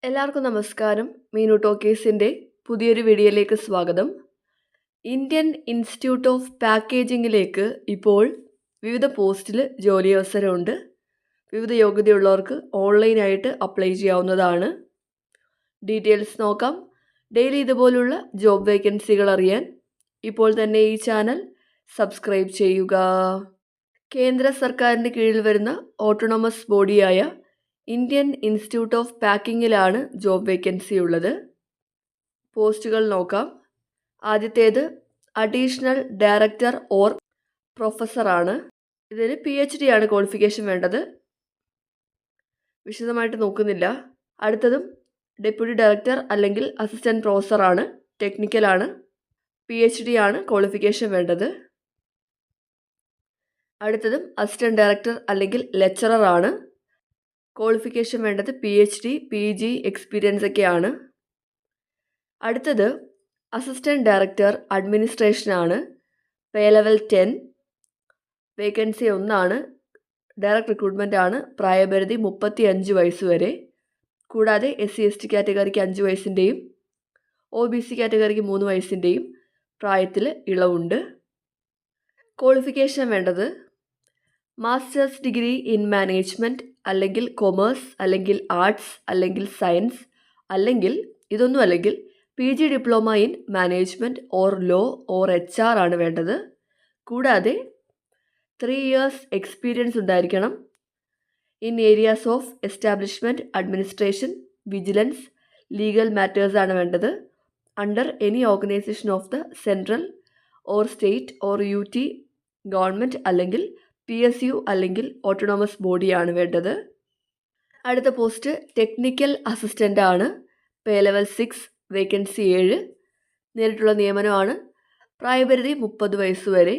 എല്ലാവർക്കും നമസ്കാരം. മീനു ടോക്കീസിൻ്റെ പുതിയൊരു വീഡിയോയിലേക്ക് സ്വാഗതം. ഇന്ത്യൻ ഇൻസ്റ്റിറ്റ്യൂട്ട് ഓഫ് പാക്കേജിങ്ങിലേക്ക് ഇപ്പോൾ വിവിധ പോസ്റ്റിൽ ജോലി അവസരമുണ്ട്. വിവിധ യോഗ്യതയുള്ളവർക്ക് ഓൺലൈനായിട്ട് അപ്ലൈ ചെയ്യാവുന്നതാണ്. ഡീറ്റെയിൽസ് നോക്കാം. ഡെയിലി ഇതുപോലുള്ള ജോബ് വേക്കൻസികൾ അറിയാൻ ഇപ്പോൾ തന്നെ ഈ ചാനൽ സബ്സ്ക്രൈബ് ചെയ്യുക. കേന്ദ്ര സർക്കാരിൻ്റെ കീഴിൽ വരുന്ന ഓട്ടോണമസ് ബോഡിയായ ഇന്ത്യൻ ഇൻസ്റ്റിറ്റ്യൂട്ട് ഓഫ് പാക്കിങ്ങിലാണ് ജോബ് വേക്കൻസി ഉള്ളത്. പോസ്റ്റുകൾ നോക്കാം. ആദ്യത്തേത് അഡീഷണൽ ഡയറക്ടർ ഓർ പ്രൊഫസറാണ്. ഇതിന് PhD ആണ് ക്വാളിഫിക്കേഷൻ വേണ്ടത്. വിശദമായിട്ട് നോക്കുന്നില്ല. അടുത്തതും ഡെപ്യൂട്ടി ഡയറക്ടർ അല്ലെങ്കിൽ അസിസ്റ്റൻറ്റ് പ്രൊഫസറാണ്. ടെക്നിക്കലാണ്. PhD ആണ് ക്വാളിഫിക്കേഷൻ വേണ്ടത്. അടുത്തതും അസിസ്റ്റൻറ്റ് ഡയറക്ടർ അല്ലെങ്കിൽ ലെക്ചറർ ആണ്. ക്വാളിഫിക്കേഷൻ വേണ്ടത് PhD, PG എക്സ്പീരിയൻസ് ഒക്കെയാണ്. അടുത്തത് അസിസ്റ്റൻറ്റ് ഡയറക്ടർ അഡ്മിനിസ്ട്രേഷനാണ്. Pay level 10. Vacancy 1 direct recruitment ആണ്. പ്രായപരിധി 35 വയസ്സ് വരെ. കൂടാതെ SC/ST കാറ്റഗറിക്ക് 5 വയസ്സിൻ്റെയും OBC കാറ്റഗറിക്ക് 3 വയസ്സിൻ്റെയും പ്രായത്തിൽ ഇളവുണ്ട്. ക്വാളിഫിക്കേഷൻ വേണ്ടത് മാസ്റ്റേഴ്സ് ഡിഗ്രി ഇൻ മാനേജ്മെൻറ്റ് അല്ലെങ്കിൽ കൊമേഴ്സ് അല്ലെങ്കിൽ ആർട്സ് അല്ലെങ്കിൽ സയൻസ് അല്ലെങ്കിൽ ഇതൊന്നും അല്ലെങ്കിൽ PG diploma in management or law or HR ആണ് വേണ്ടത്. കൂടാതെ 3 years എക്സ്പീരിയൻസ് ഉണ്ടായിരിക്കണം in areas of establishment, administration, vigilance, legal matters ആണ് വേണ്ടത്. Under any organisation of the central or state or UT government അല്ലെങ്കിൽ PSU അല്ലെങ്കിൽ ഓട്ടോണമസ് ബോഡിയാണ് വേണ്ടത്. അടുത്ത പോസ്റ്റ് ടെക്നിക്കൽ അസിസ്റ്റൻ്റ് ആണ്. Pay level 6. വേക്കൻസി 7. നേരിട്ടുള്ള നിയമനമാണ്. പ്രായപരിധി 30 വയസ്സ് വരെ.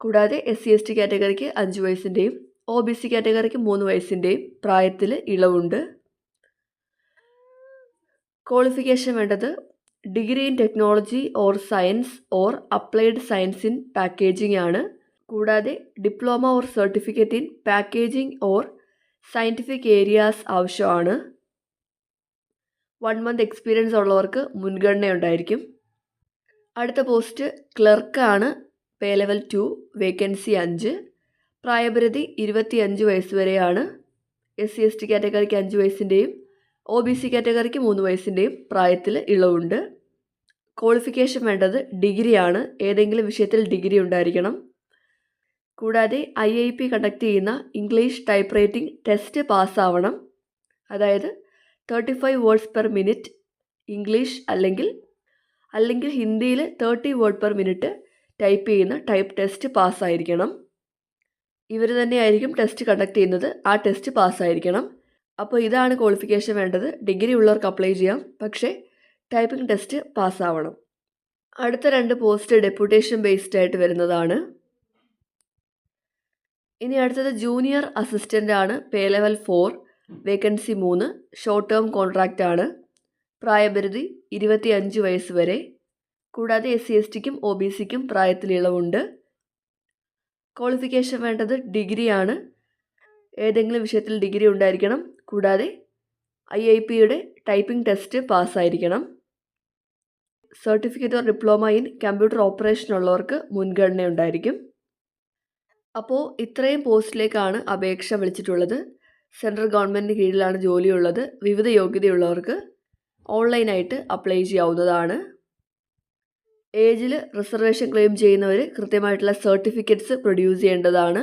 കൂടാതെ SC/ST കാറ്റഗറിക്ക് 5 വയസ്സിൻ്റെയും OBC കാറ്റഗറിക്ക് 3 വയസ്സിൻ്റെയും പ്രായത്തിൽ ഇളവുണ്ട്. ക്വാളിഫിക്കേഷൻ വേണ്ടത് degree in technology or science or applied science in packaging ആണ്. കൂടാതെ diploma or certificate in packaging or scientific areas ആവശ്യമാണ്. 1 month എക്സ്പീരിയൻസ് ഉള്ളവർക്ക് മുൻഗണന ഉണ്ടായിരിക്കും. അടുത്ത പോസ്റ്റ് ക്ലർക്കാണ്. Pay level 2. വേക്കൻസി 5. പ്രായപരിധി 25 വയസ്സ് വരെയാണ്. SC/ST കാറ്റഗറിക്ക് 5 വയസ്സിൻ്റെയും OBC കാറ്റഗറിക്ക് 3 വയസ്സിൻ്റെയും പ്രായത്തിൽ ഇളവുണ്ട്. ക്വാളിഫിക്കേഷൻ വേണ്ടത് ഡിഗ്രിയാണ്. ഏതെങ്കിലും വിഷയത്തിൽ ഡിഗ്രി ഉണ്ടായിരിക്കണം. കൂടാതെ IIP കണ്ടക്ട് ചെയ്യുന്ന ഇംഗ്ലീഷ് ടൈപ്പ് റൈറ്റിംഗ് ടെസ്റ്റ് പാസ്സാവണം. അതായത് 35 words per minute ഇംഗ്ലീഷ് അല്ലെങ്കിൽ ഹിന്ദിയിൽ 30 word per minute ടൈപ്പ് ചെയ്യുന്ന ടൈപ്പ് ടെസ്റ്റ് പാസ്സായിരിക്കണം. ഇവർ തന്നെയായിരിക്കും ടെസ്റ്റ് കണ്ടക്ട് ചെയ്യുന്നത്. ആ ടെസ്റ്റ് പാസ്സായിരിക്കണം. അപ്പോൾ ഇതാണ് ക്വാളിഫിക്കേഷൻ വേണ്ടത്. ഡിഗ്രി ഉള്ളവർക്ക് അപ്ലൈ ചെയ്യാം, പക്ഷേ ടൈപ്പിംഗ് ടെസ്റ്റ് പാസ്സാവണം. അടുത്ത 2 പോസ്റ്റ് ഡെപ്യൂട്ടേഷൻ ബേസ്ഡ് ആയിട്ട് വരുന്നതാണ്. ഇനി അടുത്തത് ജൂനിയർ അസിസ്റ്റൻ്റ് ആണ്. Pay level 4. Vacancy 3. Short term contract ആണ്. പ്രായപരിധി 25 വയസ്സ് വരെ. കൂടാതെ SC/STക്കും OBCക്കും പ്രായത്തിൽ ഇളവുണ്ട്. ക്വാളിഫിക്കേഷൻ വേണ്ടത് ഡിഗ്രിയാണ്. ഏതെങ്കിലും വിഷയത്തിൽ ഡിഗ്രി ഉണ്ടായിരിക്കണം. കൂടാതെ IIPയുടെ ടൈപ്പിംഗ് ടെസ്റ്റ് പാസ്സായിരിക്കണം. Certificate or diploma in computer operation ഉള്ളവർക്ക് മുൻഗണന ഉണ്ടായിരിക്കും. അപ്പോൾ ഇത്രയും പോസ്റ്റിലേക്കാണ് അപേക്ഷ വിളിച്ചിട്ടുള്ളത്. സെൻട്രൽ ഗവൺമെൻറ്റിന് കീഴിലാണ് ജോലിയുള്ളത്. വിവിധ യോഗ്യതയുള്ളവർക്ക് ഓൺലൈനായിട്ട് അപ്ലൈ ചെയ്യാവുന്നതാണ്. ഏജിൽ റിസർവേഷൻ ക്ലെയിം ചെയ്യുന്നവർ കൃത്യമായിട്ടുള്ള സർട്ടിഫിക്കറ്റ്സ് പ്രൊഡ്യൂസ് ചെയ്യേണ്ടതാണ്.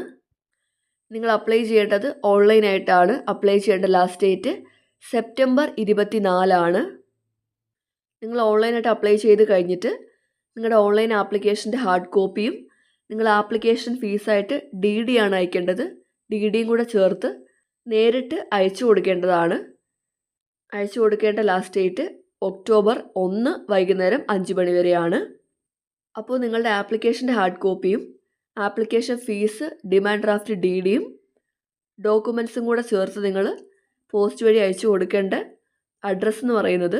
നിങ്ങൾ അപ്ലൈ ചെയ്യേണ്ടത് ഓൺലൈനായിട്ടാണ്. അപ്ലൈ ചെയ്യേണ്ട ലാസ്റ്റ് ഡേറ്റ് സെപ്റ്റംബർ 24 ആണ്. നിങ്ങൾ ഓൺലൈനായിട്ട് അപ്ലൈ ചെയ്ത് കഴിഞ്ഞിട്ട് നിങ്ങളുടെ ഓൺലൈൻ ആപ്ലിക്കേഷൻ്റെ ഹാർഡ് കോപ്പിയും നിങ്ങൾ ആപ്ലിക്കേഷൻ ഫീസായിട്ട് DD ആണ് അയക്കേണ്ടത്. DDയും കൂടെ ചേർത്ത് നേരിട്ട് അയച്ചു കൊടുക്കേണ്ടതാണ്. അയച്ചു കൊടുക്കേണ്ട ലാസ്റ്റ് ഡേറ്റ് ഒക്ടോബർ 1 വൈകുന്നേരം 5 മണി വരെയാണ്. അപ്പോൾ നിങ്ങളുടെ ആപ്ലിക്കേഷൻ്റെ ഹാർഡ് കോപ്പിയും ആപ്ലിക്കേഷൻ ഫീസ്, ഡിമാൻഡ് ഡ്രാഫ്റ്റ് DDയും ഡോക്യുമെൻറ്റ്സും കൂടെ ചേർത്ത് നിങ്ങൾ പോസ്റ്റ് വഴി അയച്ചു കൊടുക്കേണ്ട അഡ്രസ്സ് എന്ന് പറയുന്നത്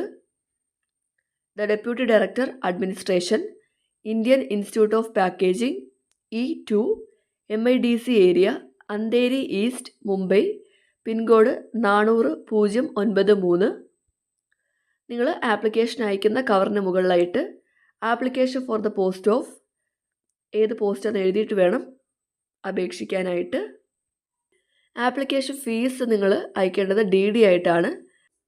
the deputy director administration, Indian institute of packaging, E2, MIDC area, Andheri east, Mumbai, pincode 40093, നിങ്ങൾ ആപ്ലിക്കേഷൻ അയക്കുന്ന കവറിന് മുകളിലായിട്ട് application for the post of ഏത് പോസ്റ്റാണെന്ന് എഴുതിയിട്ട് വേണം അപേക്ഷിക്കാനായിട്ട്. ആപ്ലിക്കേഷൻ ഫീസ് നിങ്ങൾ അയക്കേണ്ടത് DD ആയിട്ടാണ്.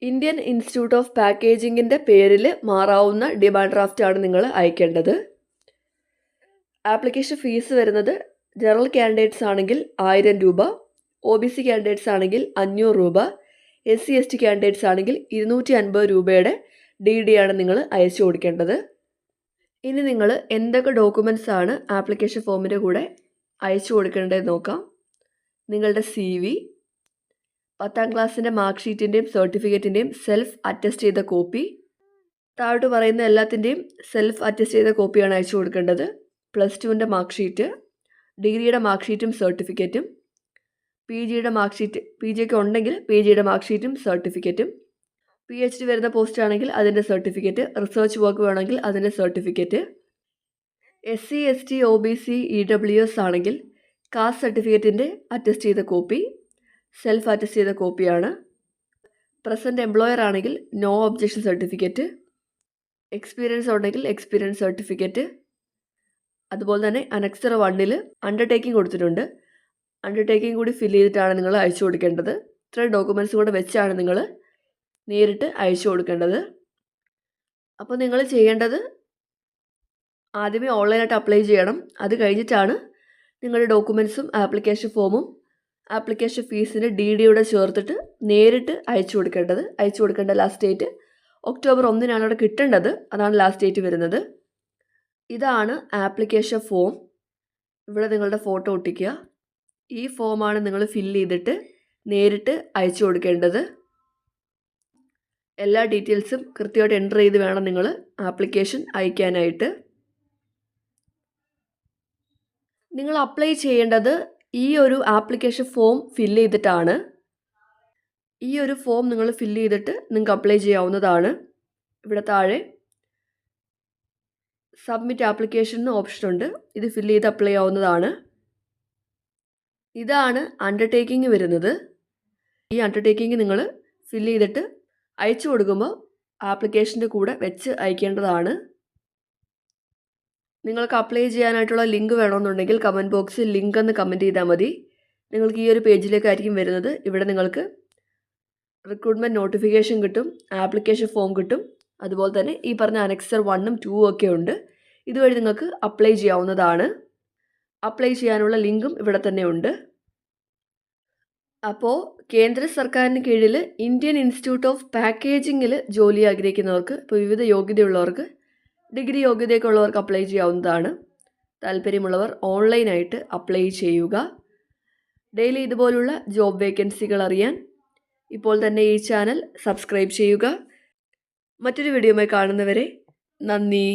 ഇന്ത്യൻ ഇൻസ്റ്റിറ്റ്യൂട്ട് ഓഫ് പാക്കേജിങ്ങിൻ്റെ പേരിൽ മാറാവുന്ന ഡിമാൻഡ് ഡ്രാഫ്റ്റാണ് നിങ്ങൾ അയക്കേണ്ടത്. ആപ്ലിക്കേഷൻ ഫീസ് വരുന്നത് ജനറൽ കാൻഡിഡേറ്റ്സ് ആണെങ്കിൽ 1000 രൂപ, OBC കാൻഡിഡേറ്റ്സ് ആണെങ്കിൽ 500 രൂപ, SC ST കാൻഡിഡേറ്റ്സ് ആണെങ്കിൽ 250 രൂപയുടെ DD ആണ് നിങ്ങൾ അയച്ചു കൊടുക്കേണ്ടത്. ഇനി നിങ്ങൾ എന്തൊക്കെ ഡോക്യുമെൻറ്റ്സ് ആണ് ആപ്ലിക്കേഷൻ ഫോമിൻ്റെ കൂടെ അയച്ചു കൊടുക്കേണ്ടതെന്ന് നോക്കാം. നിങ്ങളുടെ CV, 10ാം ക്ലാസ്സിൻ്റെ മാർക്ക് ഷീറ്റിൻ്റെയും സർട്ടിഫിക്കറ്റിൻ്റെയും സെൽഫ് അറ്റസ്റ്റ് ചെയ്ത കോപ്പി, താഴോട്ട് പറയുന്ന എല്ലാത്തിൻ്റെയും സെൽഫ് അറ്റസ്റ്റ് ചെയ്ത കോപ്പിയാണ് അയച്ചു കൊടുക്കേണ്ടത്. +2ൻ്റെ മാർക്ക് ഷീറ്റ്, ഡിഗ്രിയുടെ മാർക്ക് ഷീറ്റും സർട്ടിഫിക്കറ്റും, PGയുടെ മാർക്ക് ഷീറ്റ്, PGയൊക്കെ ഉണ്ടെങ്കിൽ PGയുടെ മാർക്ക് ഷീറ്റും സർട്ടിഫിക്കറ്റും, PhD വരുന്ന പോസ്റ്റ് ആണെങ്കിൽ അതിൻ്റെ സർട്ടിഫിക്കറ്റ്, റിസർച്ച് വർക്ക് വേണമെങ്കിൽ അതിൻ്റെ certificate, SC ST OBC EWS ആണെങ്കിൽ കാസ്റ്റ് സർട്ടിഫിക്കറ്റിൻ്റെ അറ്റസ്റ്റ് ചെയ്ത കോപ്പി, സെൽഫ് അറ്റസ്റ്റ് ചെയ്ത കോപ്പിയാണ്. പ്രസൻറ്റ് എംപ്ലോയർ ആണെങ്കിൽ നോ ഒബ്ജക്ഷൻ സർട്ടിഫിക്കറ്റ്, എക്സ്പീരിയൻസ് ഉണ്ടെങ്കിൽ എക്സ്പീരിയൻസ് സർട്ടിഫിക്കറ്റ്. അതുപോലെ തന്നെ അനക്സർ 1 അണ്ടർടേക്കിംഗ് കൊടുത്തിട്ടുണ്ട്. അണ്ടർടേക്കിംഗ് കൂടി ഫില്ല് ചെയ്തിട്ടാണ് നിങ്ങൾ അയച്ചു കൊടുക്കേണ്ടത്. ഇത്രയും ഡോക്യുമെൻറ്റ്സ് കൂടെ വെച്ചാണ് നിങ്ങൾ നേരിട്ട് അയച്ചു കൊടുക്കേണ്ടത്. അപ്പോൾ നിങ്ങൾ ചെയ്യേണ്ടത് ആദ്യമേ ഓൺലൈനായിട്ട് അപ്ലൈ ചെയ്യണം. അത് കഴിഞ്ഞിട്ടാണ് നിങ്ങളുടെ ഡോക്യുമെൻറ്റ്സും ആപ്ലിക്കേഷൻ ഫോമും ആപ്ലിക്കേഷൻ ഫീസിന് DDയുടെ ചേർത്തിട്ട് നേരിട്ട് അയച്ചു കൊടുക്കേണ്ടത്. അയച്ചു കൊടുക്കേണ്ട ലാസ്റ്റ് ഡേറ്റ് ഒക്ടോബർ 1 അവിടെ കിട്ടേണ്ടത്. അതാണ് ലാസ്റ്റ് ഡേറ്റ് വരുന്നത്. ഇതാണ് ആപ്ലിക്കേഷൻ ഫോം. ഇവിടെ നിങ്ങളുടെ ഫോട്ടോ ഒട്ടിക്കുക. ഈ ഫോമാണ് നിങ്ങൾ ഫില്ല് ചെയ്തിട്ട് നേരിട്ട് അയച്ചു കൊടുക്കേണ്ടത്. എല്ലാ ഡീറ്റെയിൽസും കൃത്യമായിട്ട് എൻ്റർ ചെയ്ത് വേണം നിങ്ങൾ ആപ്ലിക്കേഷൻ അയക്കാനായിട്ട്. നിങ്ങൾ അപ്ലൈ ചെയ്യേണ്ടത് ഈ ഒരു ആപ്ലിക്കേഷൻ ഫോം ഫില്ല് ചെയ്തിട്ടാണ്. ഈ ഒരു ഫോം നിങ്ങൾ ഫില്ല് ചെയ്തിട്ട് നിങ്ങൾക്ക് അപ്ലൈ ചെയ്യാവുന്നതാണ്. ഇവിടെ താഴെ സബ്മിറ്റ് ആപ്ലിക്കേഷൻ എന്ന ഓപ്ഷൻ ഉണ്ട്. ഇത് ഫില്ല് ചെയ്ത് അപ്ലൈ ആവുന്നതാണ്. ഇതാണ് അണ്ടർടേക്കിംഗ് വരുന്നത്. ഈ അണ്ടർടേക്കിംഗ് നിങ്ങൾ ഫില്ല് ചെയ്തിട്ട് അയച്ചു കൊടുക്കുമ്പോൾ ആപ്ലിക്കേഷൻ്റെ കൂടെ വെച്ച് അയക്കേണ്ടതാണ്. നിങ്ങൾക്ക് അപ്ലൈ ചെയ്യാനായിട്ടുള്ള ലിങ്ക് വേണമെന്നുണ്ടെങ്കിൽ കമൻറ്റ് ബോക്സിൽ ലിങ്ക് എന്ന് കമൻറ്റ് ചെയ്താൽ മതി. നിങ്ങൾക്ക് ഈ ഒരു പേജിലേക്കായിരിക്കും വരുന്നത്. ഇവിടെ നിങ്ങൾക്ക് റിക്രൂട്ട്മെൻറ്റ് നോട്ടിഫിക്കേഷൻ കിട്ടും, ആപ്ലിക്കേഷൻ ഫോം കിട്ടും, അതുപോലെ തന്നെ ഈ പറഞ്ഞ അനക്സർ 1ഉം 2ഉം ഒക്കെ ഉണ്ട്. ഇതുവഴി നിങ്ങൾക്ക് അപ്ലൈ ചെയ്യാവുന്നതാണ്. അപ്ലൈ ചെയ്യാനുള്ള ലിങ്കും ഇവിടെ തന്നെ ഉണ്ട്. അപ്പോൾ കേന്ദ്ര സർക്കാരിന് കീഴിൽ ഇന്ത്യൻ ഇൻസ്റ്റിറ്റ്യൂട്ട് ഓഫ് പാക്കേജിങ്ങിൽ ജോലി ആഗ്രഹിക്കുന്നവർക്ക്, ഇപ്പോൾ വിവിധ യോഗ്യതയുള്ളവർക്ക്, ഡിഗ്രി യോഗ്യതയൊക്കെ ഉള്ളവർക്ക് അപ്ലൈ ചെയ്യാവുന്നതാണ്. താല്പര്യമുള്ളവർ ഓൺലൈനായിട്ട് അപ്ലൈ ചെയ്യുക. ഡെയിലി ഇതുപോലുള്ള ജോബ് വേക്കൻസികൾ അറിയാൻ ഇപ്പോൾ തന്നെ ഈ ചാനൽ സബ്സ്ക്രൈബ് ചെയ്യുക. മറ്റൊരു വീഡിയോയുമായി കാണുന്നവരെ നന്ദി.